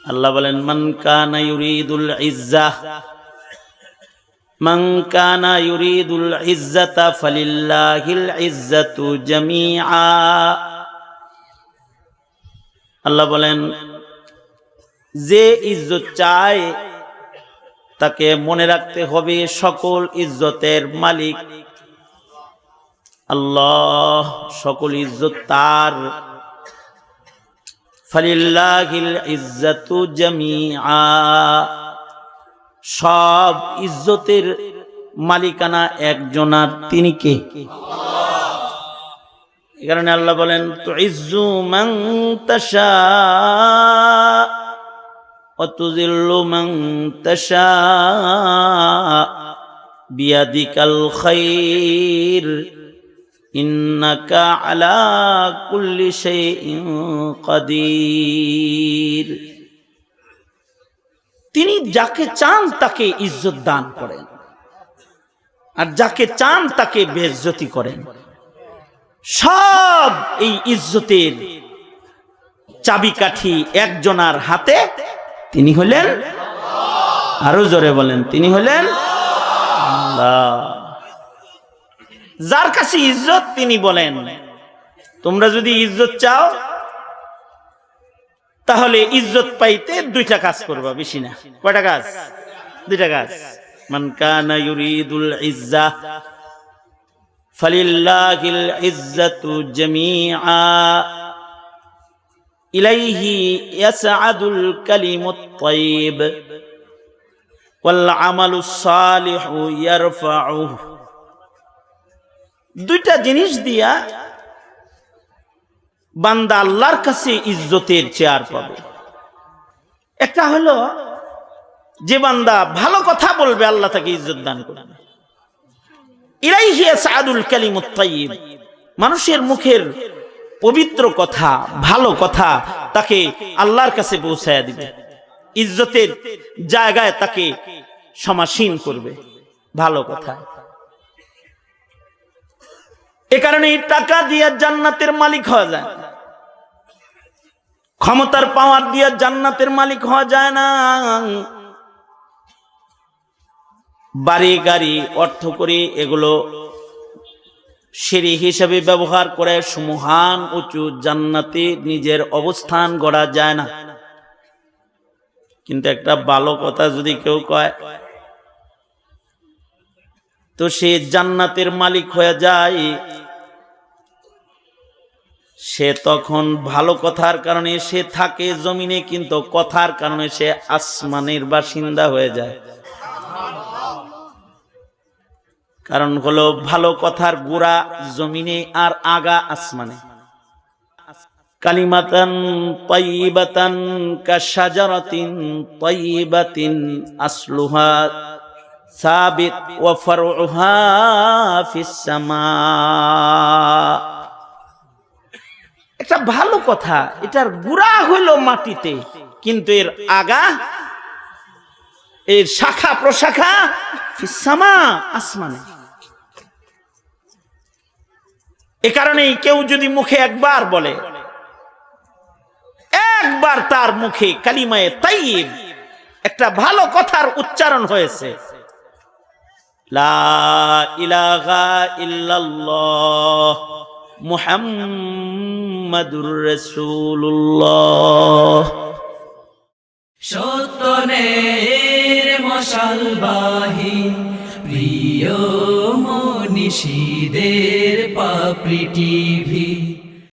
আল্লাহ বলেন মান কানা ইউরিদুল ইজ্জাহ, মান কানা ইউরিদুল ইজ্জাতা ফালিল্লাহিল ইজ্জাতু জামিআ। আল্লাহ বলেন যে ইজ্জত চায় তাকে মনে রাখতে হবে সকল ইজ্জতের মালিক আল্লাহ, সকল ইজ্জত তার। ফালিল্লাহিল ইজ্জাতু জামিআ, সব ইজ্জতের মালিকানা একজনার, তিনি কে? এই কারণে আল্লাহ বলেন তুইজ্জু মান তাশা ওয়া তুযিল্লু মান তাশা বিয়াদিকাল খায়র ইন্নাকা আলা কুল্লি শাইইন কাদির। তিনি যাকে চান তাকে ইজ্জত দান করেন, আর যাকে চান তাকে বেইজ্জতি করেন। সব এই ইজ্জতের চাবিকাঠি একজনার হাতে, তিনি হলেন, আরো জোরে বলেন, তিনি হলেন আল্লাহ। যার কাছে ইজ্জত তিনি বলেন তোমরা যদি ইজ্জত চাও তাহলে ইজ্জত পাইতে দুইটা কাজ করবা, বেশি না। কয়টা কাজ? দুইটা কাজ। মান কানা ইউরিদুল ইজ্জাহ ফালিল্লাহিল ইজ্জাতু জামিআ ইলাইহি ইয়াসআদুল কালিমুত তাইয়্যিব ওয়াল আমালুস সালিহু ইয়ারফাউহু। দুইটা জিনিস দিয়া বান্দা আল্লাহর কাছে ইজ্জতের চেয়ার পাবে। একটা হলো যে বান্দা ভালো কথা বলবে আল্লাহ তাকে ইজ্জত দান করবে। ইলাইহি ইয়াসআদুল কালিমুত তাইয়্যিব, মানুষের মুখের পবিত্র কথা, ভালো কথা তাকে আল্লাহর কাছে পৌঁছায়া দিবে, ইজ্জতের জায়গায় তাকে সমাসীন করবে ভালো কথা। এ কারণে টাকা দিয়ে জান্নাতের মালিক হওয়া যায়, ক্ষমতার পাওয়ার দিয়ে জান্নাতের মালিক হওয়া যায় না। বাড়ি গাড়ি অর্থ করে এগুলো সিঁড়ি হিসেবে ব্যবহার করে সুমহান উঁচু জান্নাতে নিজের অবস্থান গড়া যায় না। কিন্তু একটা ভালো কথা যদি কেউ কয় তো সে জান্নাতের মালিক হয়ে যায়। সে তখন ভালো কথার কারণে সে থাকে জমিনে, কিন্তু কথার কারণে সে আসমানের বাসিন্দা হয়ে যায়। কারণ হলো ভালো কথার গোড়া জমিনে আর আগা আসমানে। কালিমাতান তাইয়িবাতান কাশাজারাতিন তাইয়িবাতিন আসলুহা সাবিত ওয়া ফারউহা ফিস সামা। একটা ভালো কথা, এটার গোড়া হলো মাটিতে, কিন্তু এর আগা, এর শাখা প্রশাখা ফিস সামা, আসমানে। এ কারণেই কেউ যদি মুখে একবার বলে, একবার তার মুখে কালিমায়ে তাইয়্যিব, একটা ভালো কথার উচ্চারণ হয়েছে, লা ইলাহা ইল্লাল্লাহ মুহাম্মাদুর রাসূলুল্লাহ। সত্যের মশালবাহী প্রিয় মনীষীদের পাপড়ি টিভি।